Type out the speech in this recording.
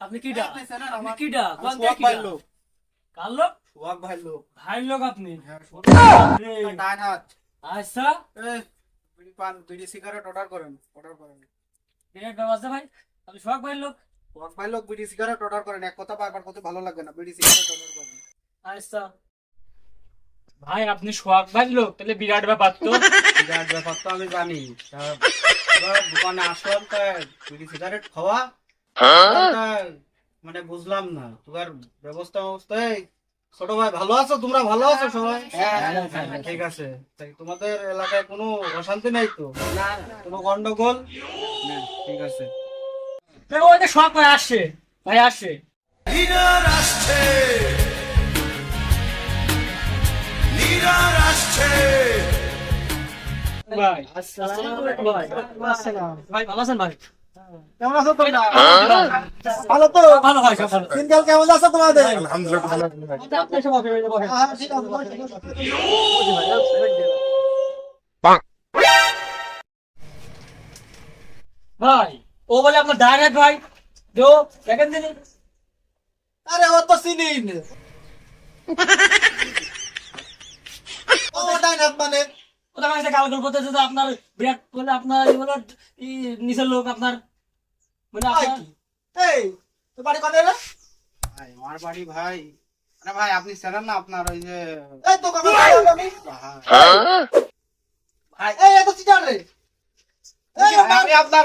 আপনি কিডা? ভাই লোক আপনি? আচ্ছা বিড়ি সিগারেট অর্ডার করেন ভাই, আপনি শখ ভাই লোক? ভাই লোক বিড়ি সিগারেট অর্ডার করেন, এক কথা বারবার করতে ভালো লাগে না, বিড়ি সিগারেট অর্ডার করেন। আচ্ছা ভাই, আপনি শখ ভাই লোক, তাহলে বিরাট ব্যাপার তো। বিরাট ব্যাপার তো আমি জানি। এবার দোকানে আসলাম, তা বিড়ি সিগারেট খাওয়া তা মানে বুঝলাম না তোমার ব্যবস্থায়। ছোট ভাই ভালো আছো? তোমরা ভালো আছো সবাই? ঠিক আছে। তাই তোমাদের এলাকায় কোনো অশান্তি নাই তো? কোনো গন্ডগোল? ঠিক আছে। ওই যে শখ ভাই আসছে, ভাই আসছে। ভাই ভাই ভালো আছেন ভাই? কেমন আছো তোমরা? ভালো তো? ভালো ভাই, সব ভালো। দিনকাল কেমন আছে তোমাদের? ভাই ও বলে আপনার ডাইরেক্ট ভাই, দেখেন তিনি। আরে ও তো চিনি ও ডাইনাত মানে ওটা কাছে গালগল করতেছে যে আপনার বিরাট বলে আপনার নিচের লোক আপনার মানে আপনার। এই তো বাড়ি কোথায় রে? ভাই আমার বাড়ি ভাই, আরে ভাই আপনি চেনেন না আপনার ওই যে এই তো কাকা আমি ভাই এই এত চিটার রে। এই আমি আপনার